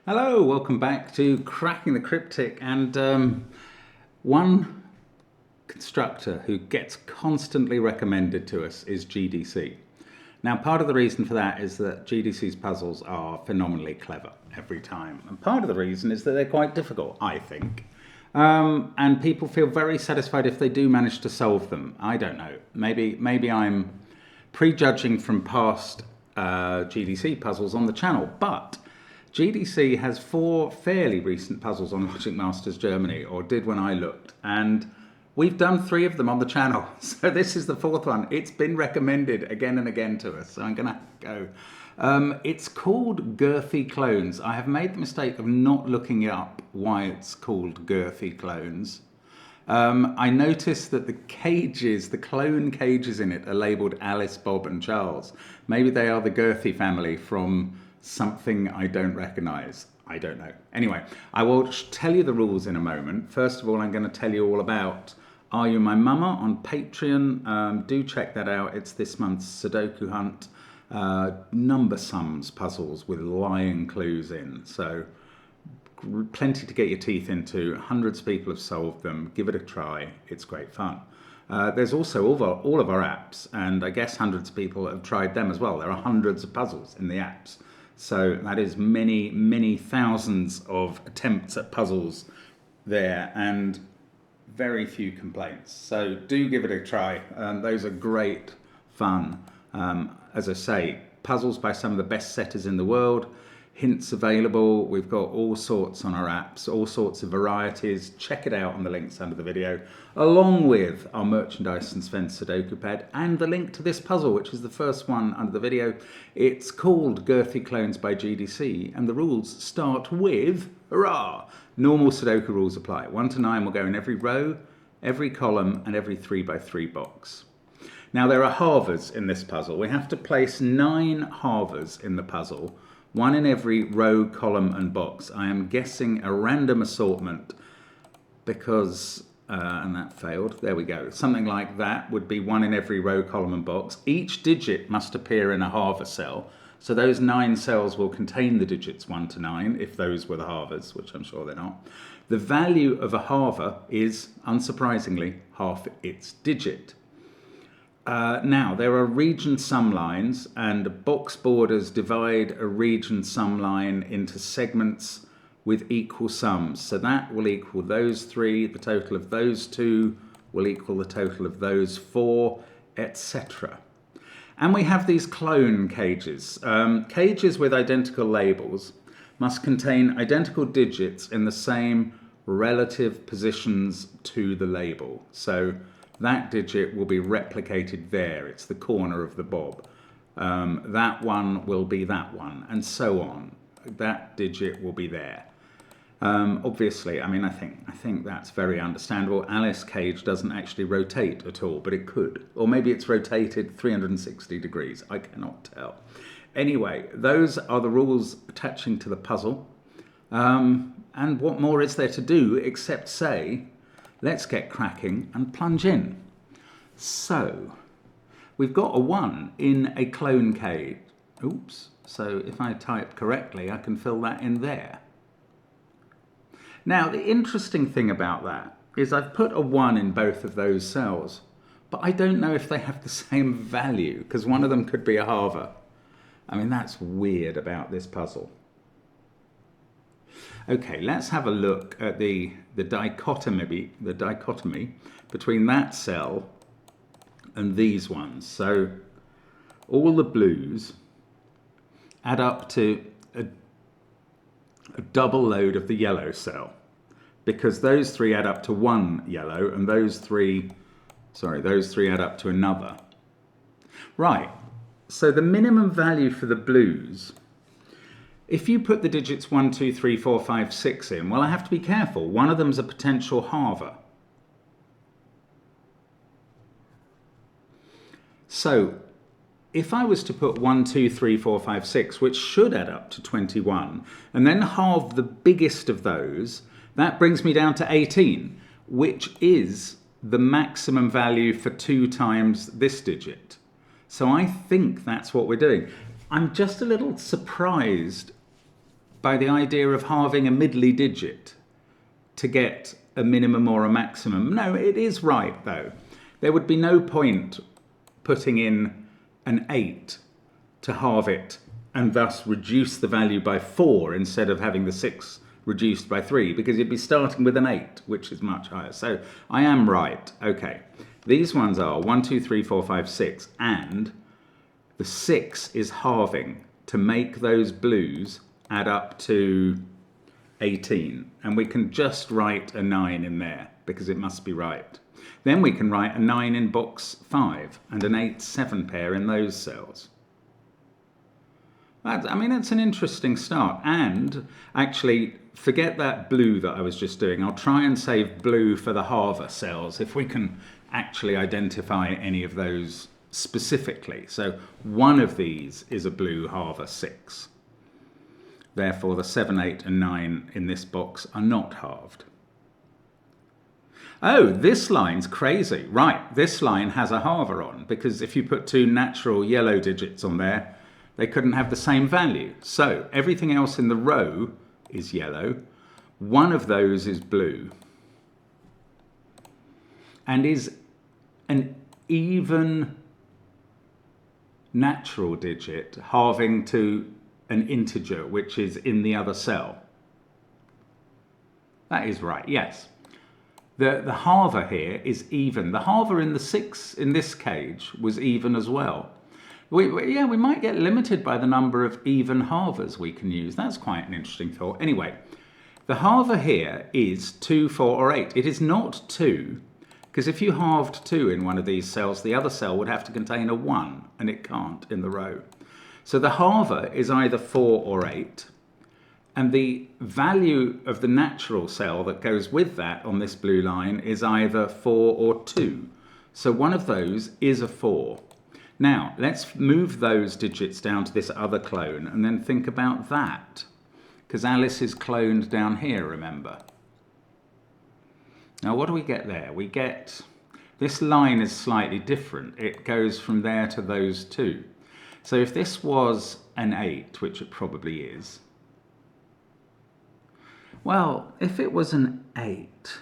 Hello, welcome back to Cracking the Cryptic, and one constructor who gets constantly recommended to us is GDC. Now, part of the reason for that is that GDC's puzzles are phenomenally clever every time, and part of the reason is that they're quite difficult, I think. And people feel very satisfied if they do manage to solve them. I don't know, maybe I'm prejudging from past GDC puzzles on the channel, but GDC has 4 fairly recent puzzles on Logic Masters Germany, or did when I looked, and we've done 3 of them on the channel, so this is the 4th one. It's been recommended again and again to us, so I'm gonna go. It's called Girthy Clones. I have made the mistake of not looking up why it's called Girthy Clones. I noticed that the cages, the clone cages in it, are labelled Alice, Bob and Charles. Maybe they are the Girthy family from something I don't recognise. I don't know. Anyway, I will tell you the rules in a moment. First of all, I'm going to tell you all about Are You My Mama on Patreon. Do check that out. It's this month's Sudoku hunt. Number sums puzzles with lying clues in. So plenty to get your teeth into. Hundreds of people have solved them. Give it a try. It's great fun. There's also all of our apps, and I guess hundreds of people have tried them as well. There are hundreds of puzzles in the apps. So that is many, many thousands of attempts at puzzles there and very few complaints. So do give it a try. Those are great fun. As I say, puzzles by some of the best setters in the world. Hints available. We've got all sorts on our apps, all sorts of varieties. Check it out on the links under the video, along with our merchandise and SVEN'S Sudoku Pad, and the link to this puzzle, which is the first one under the video. It's called Girthy Clones by GDC, and the rules start with, hurrah, normal Sudoku rules apply. 1 to 9 will go in every row, every column, and every 3x3 box. Now, there are halvers in this puzzle. We have to place 9 halvers in the puzzle, 1 in every row, column and box. I am guessing a random assortment because, and that failed, there we go. Something like that would be 1 in every row, column and box. Each digit must appear in a halver cell. So those 9 cells will contain the digits 1 to 9, if those were the halvers, which I'm sure they're not. The value of a halver is, unsurprisingly, half its digit. Now, there are region sum lines, and box borders divide a region sum line into segments with equal sums. So that will equal those 3, the total of those 2 will equal the total of those 4, etc. And we have these clone cages. Cages with identical labels must contain identical digits in the same relative positions to the label. So that digit will be replicated there. It's the corner of the bob. That one will be that one, and so on. That digit will be there. Obviously, I mean, I think that's very understandable. Alice cage doesn't actually rotate at all, but it could. Or maybe it's rotated 360 degrees. I cannot tell. Anyway, those are the rules attaching to the puzzle. And what more is there to do except say, let's get cracking and plunge in. So, we've got a 1 in a clone cage. Oops, so if I type correctly, I can fill that in there. Now, the interesting thing about that is I've put a 1 in both of those cells, but I don't know if they have the same value, because one of them could be a halver. I mean, that's weird about this puzzle. Okay, let's have a look at the dichotomy between that cell and these ones. So all the blues add up to a double load of the yellow cell, because those 3 add up to 1 yellow, and those 3 add up to another. Right, so the minimum value for the blues, if you put the digits 1, 2, 3, 4, 5, 6 in, well, I have to be careful. One of them's a potential halver. So if I was to put 1, 2, 3, 4, 5, 6, which should add up to 21, and then halve the biggest of those, that brings me down to 18, which is the maximum value for 2 times this digit. So I think that's what we're doing. I'm just a little surprised by the idea of halving a middly digit to get a minimum or a maximum. No, it is right though. There would be no point putting in an 8 to halve it and thus reduce the value by 4 instead of having the 6 reduced by 3, because you'd be starting with an 8, which is much higher. So I am right. Okay, these ones are 1, 2, 3, 4, 5, 6, and the 6 is halving to make those blues add up to 18, and we can just write a 9 in there because it must be right. Then we can write a 9 in box 5 and an 8, 7 pair in those cells. I mean, that's an interesting start. And actually, forget that blue that I was just doing. I'll try and save blue for the halver cells if we can actually identify any of those specifically. So one of these is a blue halver 6. Therefore, the 7, 8 and 9 in this box are not halved. Oh, this line's crazy. Right, this line has a halver on, because if you put 2 natural yellow digits on there, they couldn't have the same value. So everything else in the row is yellow. One of those is blue and is an even natural digit halving to an integer, which is in the other cell. That is right, yes. The halver here is even. The halver in the 6 in this cage was even as well. We might get limited by the number of even halvers we can use. That's quite an interesting thought. Anyway, the halver here is 2, 4 or 8. It is not 2, because if you halved 2 in one of these cells, the other cell would have to contain a 1, and it can't in the row. So the halver is either 4 or 8, and the value of the natural cell that goes with that on this blue line is either 4 or 2. So one of those is a 4. Now, let's move those digits down to this other clone and then think about that, because Alice is cloned down here, remember? Now, what do we get there? We get, this line is slightly different. It goes from there to those 2. So if this was an 8, which it probably is, well, if it was an 8,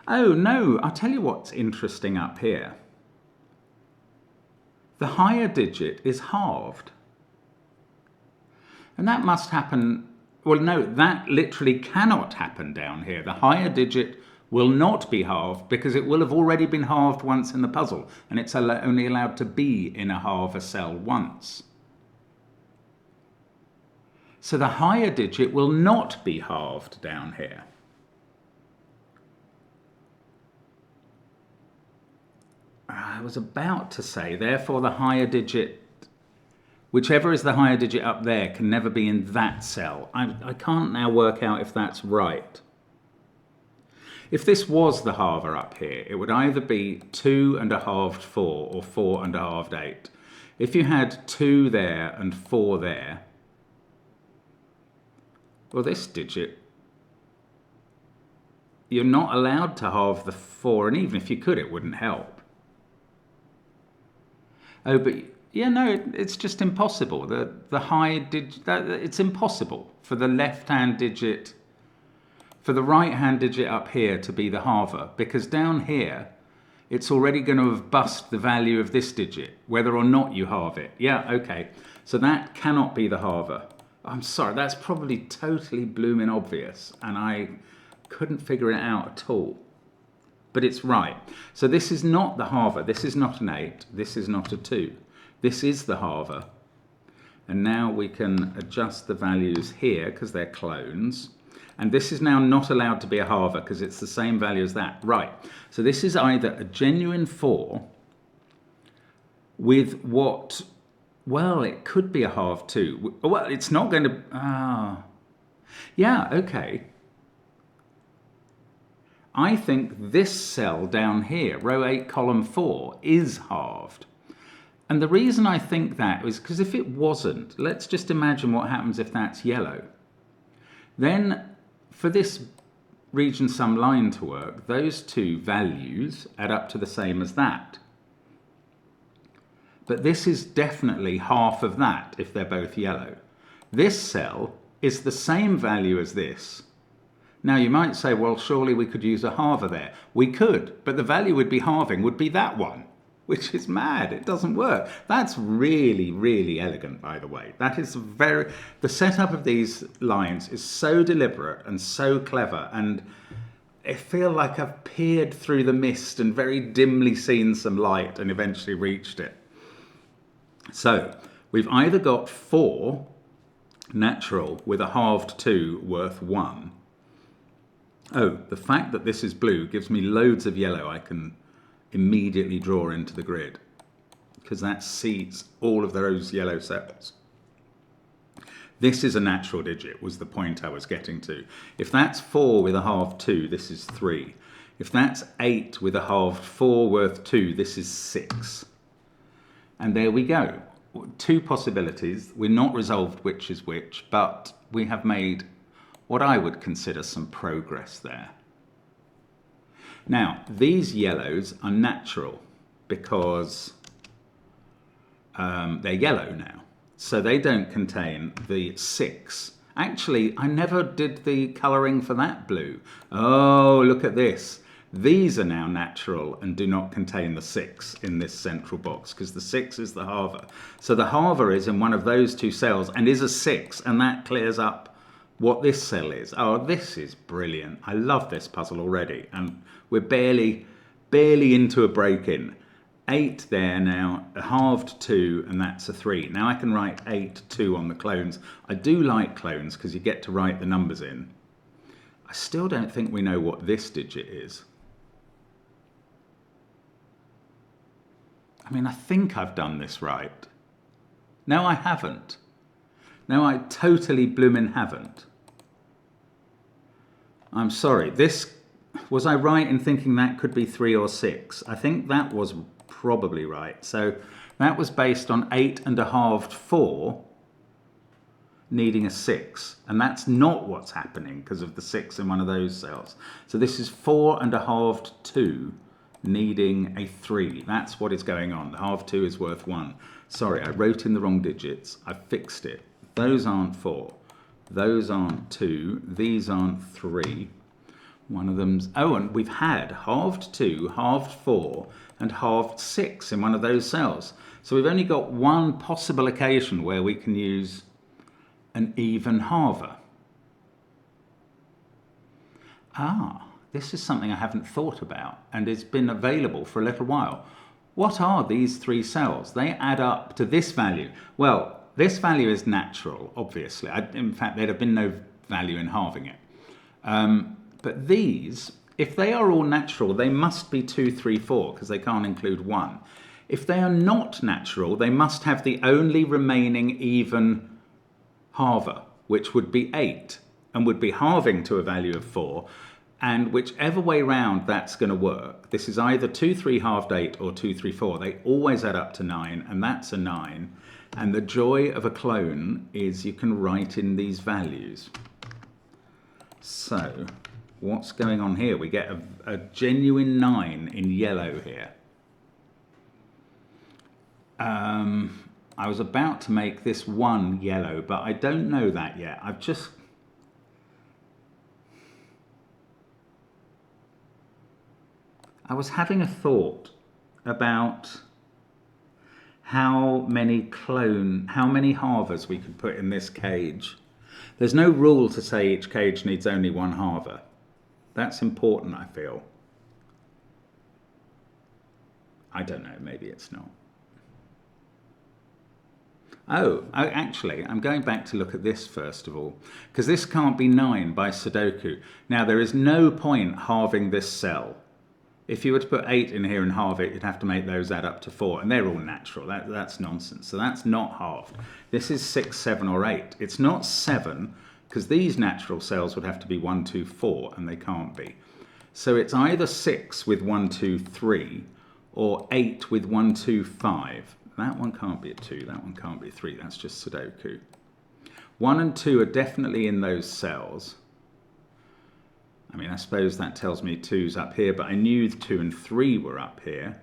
oh no, I'll tell you what's interesting up here. The higher digit is halved. And that must happen, well no, that literally cannot happen down here. The higher digit will not be halved because it will have already been halved once in the puzzle, and it's only allowed to be in a halver cell once. So the higher digit will not be halved down here. I was about to say, therefore the higher digit, whichever is the higher digit up there, can never be in that cell. I can't now work out if that's right. If this was the halver up here, it would either be 2 and a halved 4 or 4 and a halved 8. If you had 2 there and 4 there, well, this digit, you're not allowed to halve the 4, and even if you could, it wouldn't help. Oh, but yeah, no, it's just impossible. The high digit, it's impossible for the left-hand digit, for the right-hand digit up here to be the halver, because down here, it's already going to have bust the value of this digit, whether or not you halve it. Yeah, okay. So that cannot be the halver. I'm sorry, that's probably totally blooming obvious, and I couldn't figure it out at all. But it's right. So this is not the halver. This is not an 8. This is not a 2. This is the halver. And now we can adjust the values here because they're clones. And this is now not allowed to be a halver because it's the same value as that. Right. So this is either a genuine 4 with what, well, it could be a halved 2. Well, it's not going to, yeah, okay. I think this cell down here, row 8, column 4, is halved. And the reason I think that is because if it wasn't, let's just imagine what happens if that's yellow. Then for this region sum line to work, those 2 values add up to the same as that. But this is definitely half of that if they're both yellow. This cell is the same value as this. Now you might say, well, surely we could use a halver there. We could, but the value we'd be halving would be that one, which is mad. It doesn't work. That's really, really elegant, by the way. That is the setup of these lines is so deliberate and so clever, and I feel like I've peered through the mist and very dimly seen some light and eventually reached it. So we've either got 4 natural with a halved 2 worth 1. Oh, the fact that this is blue gives me loads of yellow I can immediately draw into the grid, because that seeds all of those yellow cells. This is a natural digit, was the point I was getting to. If that's 4 with a halved 2, this is 3. If that's 8 with a halved 4 worth 2, this is 6. And there we go. 2 possibilities. We're not resolved which is which, but we have made what I would consider some progress there. Now, these yellows are natural because they're yellow now. So they don't contain the 6. Actually, I never did the colouring for that blue. Oh, look at this. These are now natural and do not contain the 6 in this central box, because the 6 is the halver. So the halver is in one of those 2 cells and is a 6, and that clears up what this cell is. Oh, this is brilliant. I love this puzzle already, and we're barely into a break-in. 8 there now, a halved 2, and that's a 3. Now I can write 8, 2 on the clones. I do like clones because you get to write the numbers in. I still don't think we know what this digit is. I mean, I think I've done this right. No, I haven't. No, I totally bloomin' haven't. I'm sorry. Was I right in thinking that could be 3 or 6? I think that was probably right. So that was based on 8 and a halved 4 needing a 6. And that's not what's happening because of the 6 in one of those cells. So this is 4 and a halved 2 needing a 3. That's what is going on. The halved 2 is worth 1. Sorry, I wrote in the wrong digits. I fixed it. Those aren't 4. Those aren't 2. These aren't 3. One of them's... Oh, and we've had halved 2, halved 4, and halved 6 in one of those cells. So we've only got one possible occasion where we can use an even halver. Ah, this is something I haven't thought about, and it's been available for a little while. What are these 3 cells? They add up to this value. Well, this value is natural, obviously. In fact, there'd have been no value in halving it. But these, if they are all natural, they must be 2, 3, 4, because they can't include 1. If they are not natural, they must have the only remaining even halver, which would be 8, and would be halving to a value of 4. And whichever way round that's going to work, this is either 2, 3 halved 8 or 2, 3, 4. They always add up to 9, and that's a 9. And the joy of a clone is you can write in these values. So what's going on here? We get a genuine 9 in yellow here. I was about to make this 1 yellow, but I don't know that yet. I was having a thought about how many halvers we could put in this cage. There's no rule to say each cage needs only 1 halver. That's important, I feel. I don't know, maybe it's not. Oh, actually, I'm going back to look at this first of all, because this can't be 9 by Sudoku. Now, there is no point halving this cell. If you were to put 8 in here and halve it, you'd have to make those add up to 4, and they're all natural. That's nonsense. So that's not halved. This is 6, 7, or 8. It's not 7, because these natural cells would have to be 1, 2, 4, and they can't be. So it's either 6 with 1, 2, 3, or 8 with 1, 2, 5. That one can't be a 2, that one can't be a 3, that's just Sudoku. 1 and 2 are definitely in those cells. I mean, I suppose that tells me 2's up here, but I knew 2 and 3 were up here.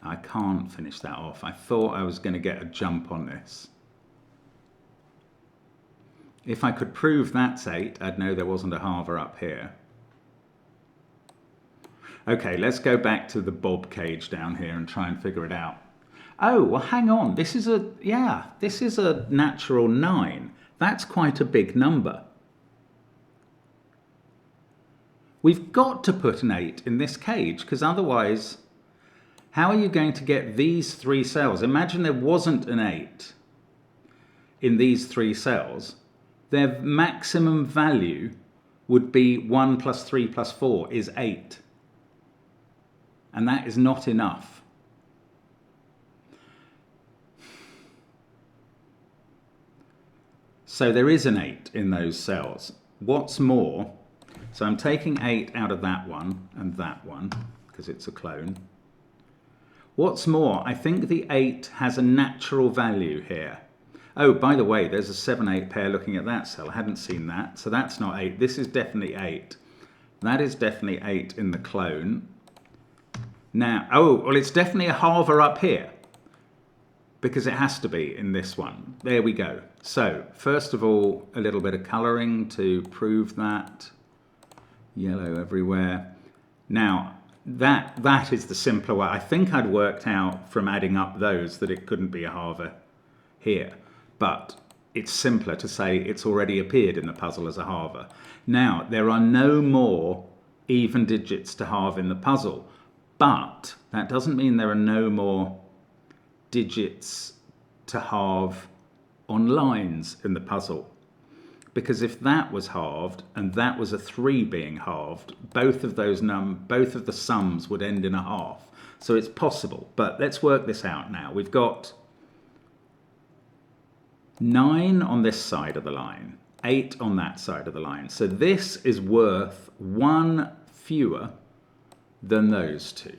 I can't finish that off. I thought I was going to get a jump on this. If I could prove that's 8, I'd know there wasn't a halver up here. Okay, let's go back to the bob cage down here and try and figure it out. Oh, well, hang on. This is a natural 9. That's quite a big number. We've got to put an 8 in this cage, because otherwise, how are you going to get these 3 cells? Imagine there wasn't an 8 in these 3 cells. Their maximum value would be 1 plus 3 plus 4 is 8. And that is not enough. So there is an 8 in those cells. What's more, so I'm taking 8 out of that one and that one, because it's a clone. What's more, I think the 8 has a natural value here. Oh, by the way, there's a 7-8 pair looking at that cell. I hadn't seen that. So that's not 8. This is definitely 8. That is definitely 8 in the clone. Now, oh, well, it's definitely a halver up here, because it has to be in this one. There we go. So, first of all, a little bit of colouring to prove that. Yellow everywhere. Now, that is the simpler way. I think I'd worked out from adding up those that it couldn't be a halver here. But it's simpler to say it's already appeared in the puzzle as a halver. Now, there are no more even digits to halve in the puzzle. But that doesn't mean there are no more digits to halve on lines in the puzzle. Because if that was halved and that was a 3 being halved, both of the sums would end in a half. So it's possible. But let's work this out now. We've got 9 on this side of the line, 8 on that side of the line. So this is worth 1 fewer than those 2.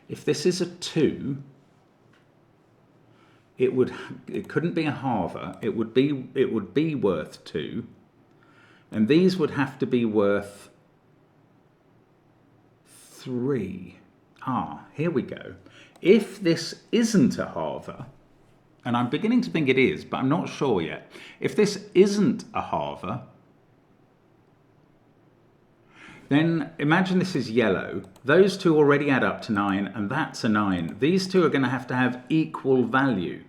If this is a 2, it couldn't be a halver. It would be worth 2, and these would have to be worth 3. Here we go. If this isn't a halver, and I'm beginning to think it is, but I'm not sure yet. If this isn't a halver, then imagine this is yellow. Those 2 already add up to 9, and that's a 9. These 2 are going to have equal value.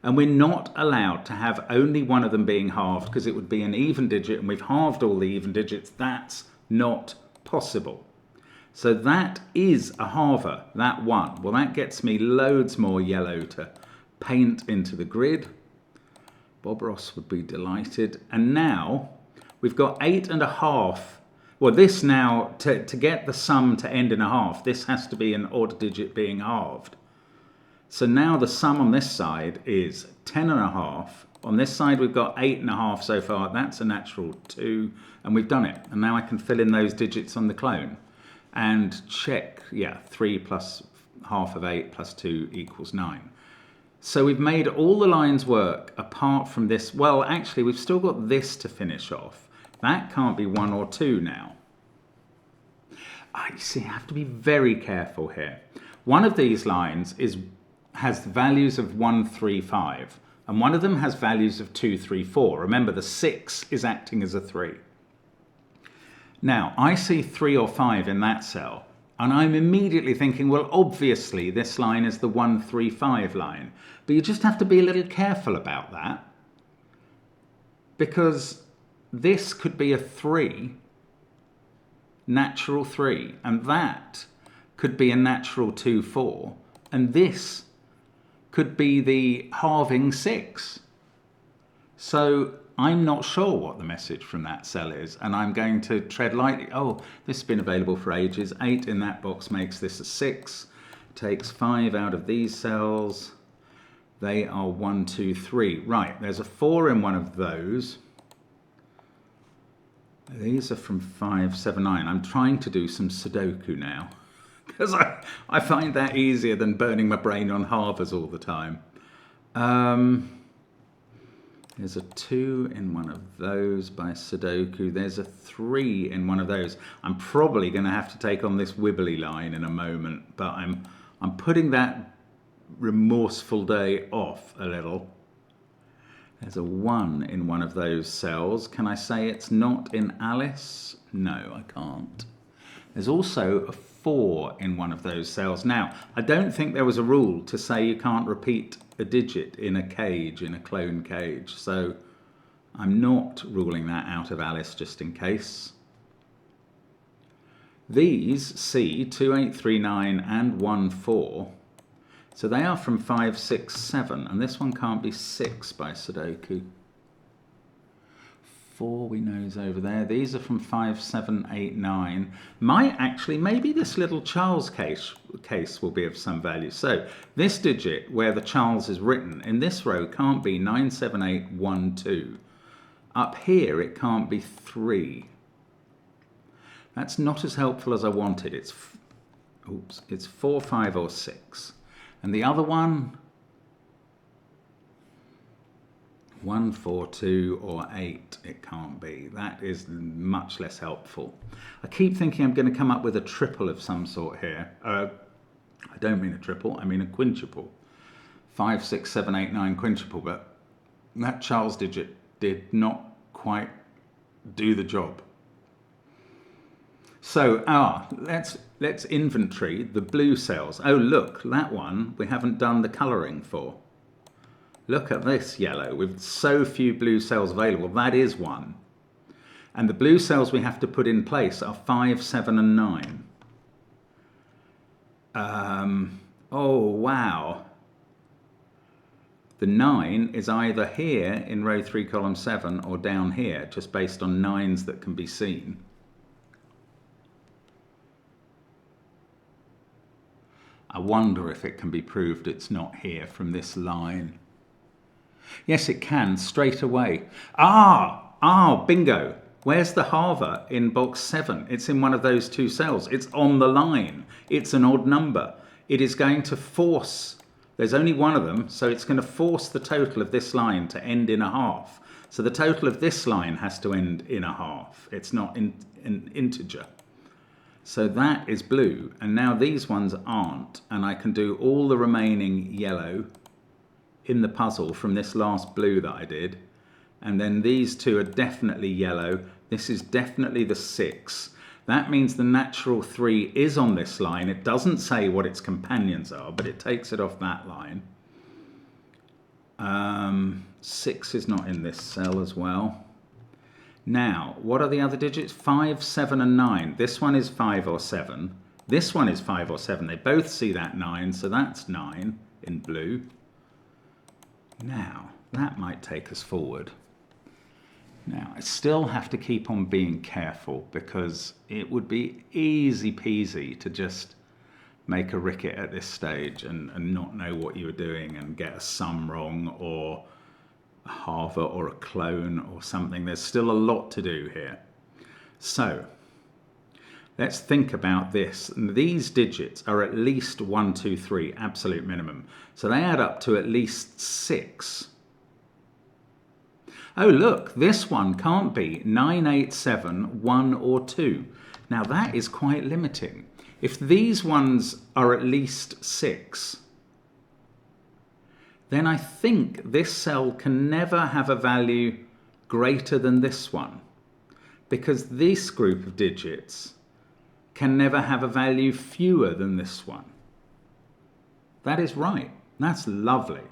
And we're not allowed to have only one of them being halved, because it would be an even digit, and we've halved all the even digits. That's not possible. So that is a halver, that 1. Well, that gets me loads more yellow to paint into the grid. Bob Ross would be delighted. And now we've got 8.5. Well, this now, to get the sum to end in a half, this has to be an odd digit being halved. So now the sum on this side is 10.5. On this side, we've got 8.5 so far. That's a natural 2, and we've done it. And now I can fill in those digits on the clone and check, 3 plus half of 8 plus 2 equals 9. So we've made all the lines work apart from this. Well, actually, we've still got this to finish off. That can't be 1 or 2 now. You see, I have to be very careful here. One of these lines has values of 1, 3, 5, and one of them has values of 2, 3, 4. Remember, the 6 is acting as a 3. Now, I see 3 or 5 in that cell, and I'm immediately thinking, well, obviously this line is the 1, 3, 5 line. But you just have to be a little careful about that, because this could be a 3, natural 3, and that could be a natural 2, 4, and this could be the halving 6. So I'm not sure what the message from that cell is, and I'm going to tread lightly. Oh, this has been available for ages. 8 in that box makes this a 6. Takes 5 out of these cells. They are 1, 2, 3. Right, there's a 4 in one of those. These are from 5, 7, 9. I'm trying to do some Sudoku now, because I find that easier than burning my brain on halvers all the time. There's a 2 in one of those by Sudoku. There's a 3 in one of those. I'm probably going to have to take on this wibbly line in a moment, but I'm putting that remorseful day off a little. There's a 1 in one of those cells. Can I say it's not in Alice? No, I can't. There's also a 4 in one of those cells. Now, I don't think there was a rule to say you can't repeat a digit in a cage, in a clone cage. So I'm not ruling that out of Alice just in case. These C, 2839 and 14. So they are from 5, 6, 7, and this one can't be 6 by Sudoku. 4 we know is over there. These are from 5, 7, 8, 9. Might actually, maybe this little Charles case will be of some value. So this digit where the Charles is written in this row can't be 9, 7, 8, 1, 2. Up here it can't be 3. That's not as helpful as I wanted. It's 4, 5 or 6. And the other one, 1, 4, 2 or 8, it can't be. That is much less helpful. I keep thinking I'm going to come up with a triple of some sort here. I don't mean a triple, I mean a quintuple. 5, 6, 7, 8, 9 quintuple, but that Charles digit did not quite do the job. So, let's inventory the blue cells. Oh, look, that one we haven't done the colouring for. Look at this yellow. With so few blue cells available, that is one. And the blue cells we have to put in place are 5, 7 and 9. Oh, wow. The 9 is either here in row 3, column 7 or down here, just based on 9s that can be seen. I wonder if it can be proved it's not here from this line. Yes, it can, straight away. Bingo. Where's the halver in box 7? It's in one of those two cells. It's on the line. It's an odd number. It is going to force, there's only one of them, so it's going to force the total of this line to end in a half. So the total of this line has to end in a half. It's not an integer. So that is blue, and now these ones aren't, and I can do all the remaining yellow in the puzzle from this last blue that I did, and then these two are definitely yellow. This is definitely the 6. That means the natural 3 is on this line. It doesn't say what its companions are, but it takes it off that line. 6 is not in this cell as well. Now, what are the other digits? 5, 7 and 9. This one is 5 or 7. This one is 5 or 7. They both see that 9, so that's 9 in blue. Now, that might take us forward. Now, I still have to keep on being careful because it would be easy peasy to just make a ricket at this stage and not know what you were doing and get a sum wrong or a halver or a clone or something. There's still a lot to do here. So let's think about this. These digits are at least 1, 2, 3, absolute minimum. So they add up to at least 6. Oh, look, this one can't be 9, 8, 7, 1 or 2. Now that is quite limiting. If these ones are at least 6, then I think this cell can never have a value greater than this one, because this group of digits can never have a value fewer than this one. That is right. That's lovely.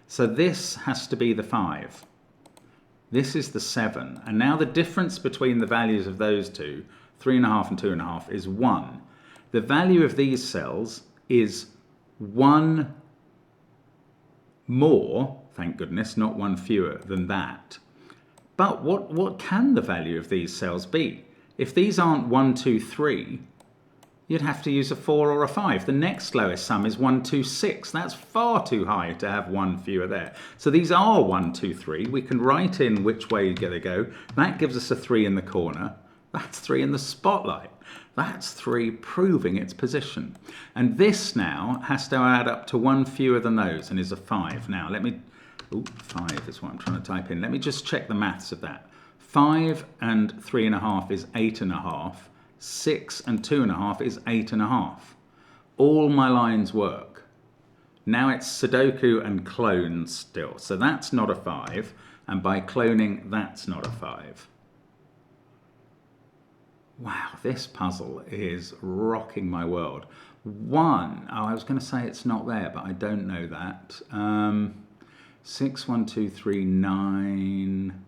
So this has to be the 5. This is the 7. And now the difference between the values of those two, 3.5 and 2.5, is 1. The value of these cells is 1 more, thank goodness, not 1 fewer than that. But what can the value of these cells be? If these aren't 1, 2, 3, you'd have to use a 4 or a 5. The next lowest sum is 1, 2, 6. That's far too high to have 1 fewer there. So these are 1, 2, 3. We can write in which way they go. That gives us a 3 in the corner. That's 3 in the spotlight. That's 3 proving its position. And this now has to add up to 1 fewer than those and is a 5. Now let me, 5 is what I'm trying to type in. Let me just check the maths of that. 5 and 3.5 is 8.5. 6 and 2.5 is 8.5. All my lines work. Now it's Sudoku and clone still. So that's not a 5. And by cloning, that's not a 5. Wow, this puzzle is rocking my world. 1, oh, I was going to say it's not there, but I don't know that. 6, 1, 2, 3, 9.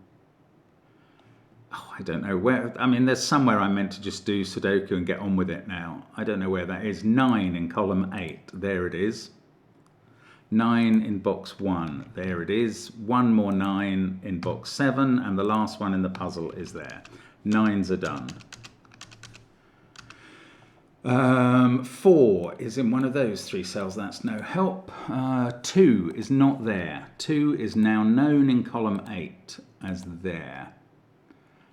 Oh, I don't know where. I mean, there's somewhere I meant to just do Sudoku and get on with it now. I don't know where that is. 9 in column 8. There it is. 9 in box 1. There it is. 1 more 9 in box 7. And the last one in the puzzle is there. 9s are done. 4 is in one of those 3 cells. That's no help. 2 is not there. 2 is now known in column 8 as there.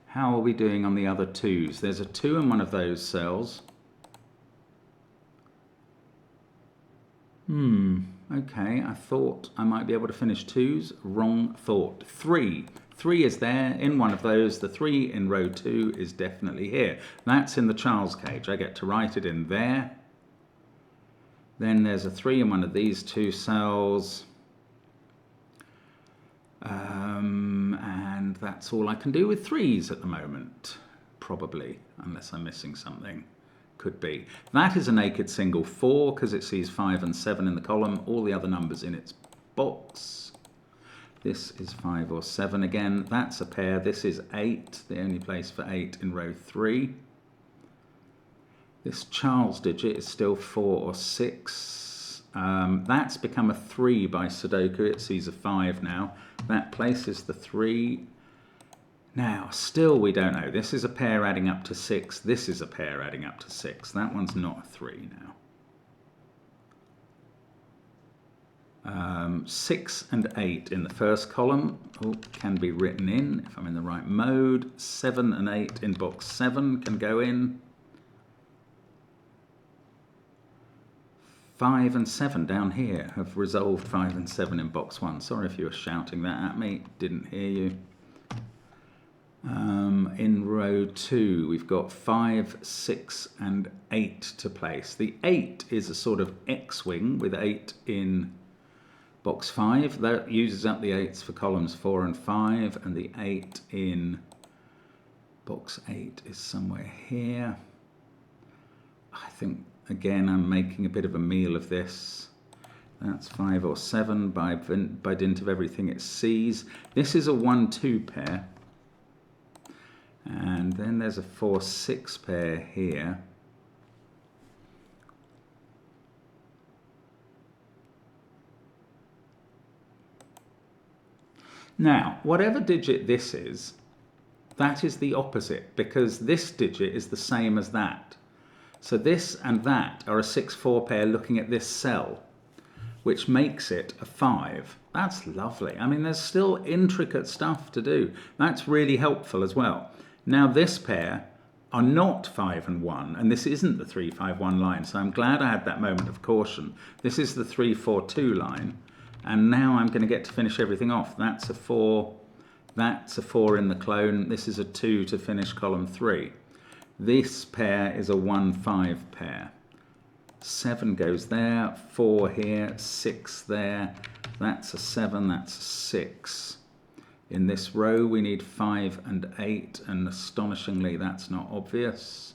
How are we doing on the other 2s? There's a 2 in one of those cells. Okay, I thought I might be able to finish 2s. Wrong thought. 3. 3 is there in one of those. The 3 in row 2 is definitely here. That's in the Charles cage. I get to write it in there. Then there's a 3 in one of these 2 cells. And that's all I can do with 3s at the moment. Probably, unless I'm missing something. Could be. That is a naked single 4 because it sees 5 and 7 in the column. All the other numbers in its box. This is 5 or 7 again. That's a pair. This is 8. The only place for 8 in row 3. This Charles digit is still 4 or 6. That's become a 3 by Sudoku. It sees a 5 now. That places the 3. Now, still we don't know. This is a pair adding up to 6. This is a pair adding up to 6. That one's not a 3 now. 6 and 8 in the first column can be written in if I'm in the right mode. 7 and 8 in box 7 can go in. 5 and 7 down here have resolved 5 and 7 in box 1. Sorry if you were shouting that at me. Didn't hear you. In row 2, we've got 5, 6, and 8 to place. The 8 is a sort of X-wing with 8 in box 5. That uses up the 8s for columns 4 and 5, and the 8 in box 8 is somewhere here. I think, again, I'm making a bit of a meal of this. That's 5 or 7 by dint of everything it sees. This is a 1-2 pair. And then there's a 4-6 pair here. Now, whatever digit this is, that is the opposite, because this digit is the same as that. So this and that are a 6-4 pair looking at this cell, which makes it a 5. That's lovely. I mean, there's still intricate stuff to do. That's really helpful as well. Now this pair are not 5 and 1, and this isn't the 3-5-1 line, so I'm glad I had that moment of caution. This is the 3-4-2 line, and now I'm going to get to finish everything off. That's a 4, that's a 4 in the clone, this is a 2 to finish column 3. This pair is a 1-5 pair. 7 goes there, 4 here, 6 there, that's a 7, that's a 6. In this row we need 5 and 8, and astonishingly that's not obvious.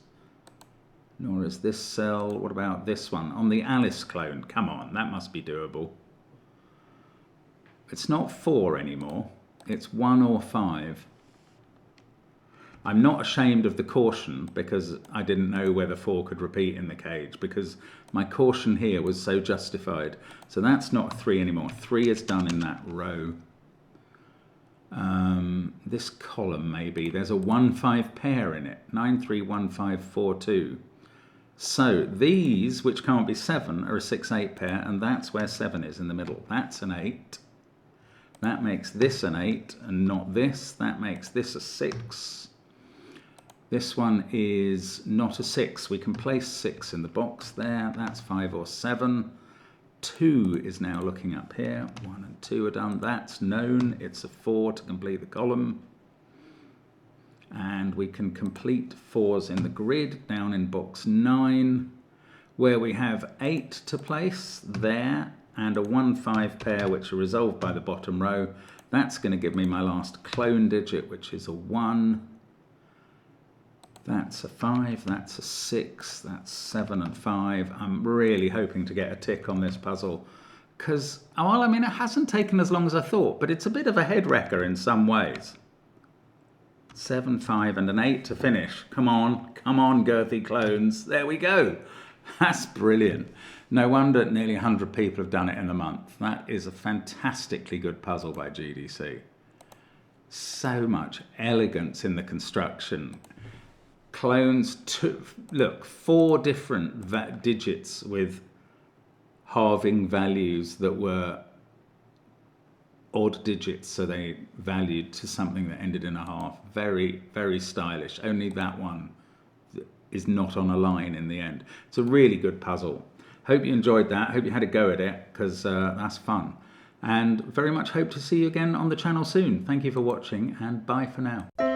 Nor is this cell. What about this one? On the Alice clone, come on, that must be doable. It's not 4 anymore, it's 1 or 5. I'm not ashamed of the caution because I didn't know whether 4 could repeat in the cage, because my caution here was so justified. So that's not a 3 anymore. 3 is done in that row. This column maybe, there's a 1-5 pair in it, 9-3-1-5-4-2. So these, which can't be 7, are a 6-8 pair, and that's where 7 is in the middle. That's an 8. That makes this an 8 and not this. That makes this a 6. This one is not a 6. We can place 6 in the box there. That's 5 or 7. 2 is now looking up here. 1 and 2 are done. That's known. It's a 4 to complete the column. And we can complete 4s in the grid down in box 9, where we have 8 to place there and a 1-5 pair, which are resolved by the bottom row. That's going to give me my last clone digit, which is a 1. That's a 5, that's a 6, that's 7 and 5. I'm really hoping to get a tick on this puzzle because, well, I mean, it hasn't taken as long as I thought, but it's a bit of a head wrecker in some ways. 7, 5 and an 8 to finish. Come on, girthy clones. There we go. That's brilliant. No wonder nearly 100 people have done it in a month. That is a fantastically good puzzle by GDC. So much elegance in the construction. Clones, look, 4 different digits with halving values that were odd digits, so they valued to something that ended in a half. Very, very stylish. Only that one is not on a line in the end. It's a really good puzzle. Hope you enjoyed that. Hope you had a go at it, because that's fun. And very much hope to see you again on the channel soon. Thank you for watching, and bye for now.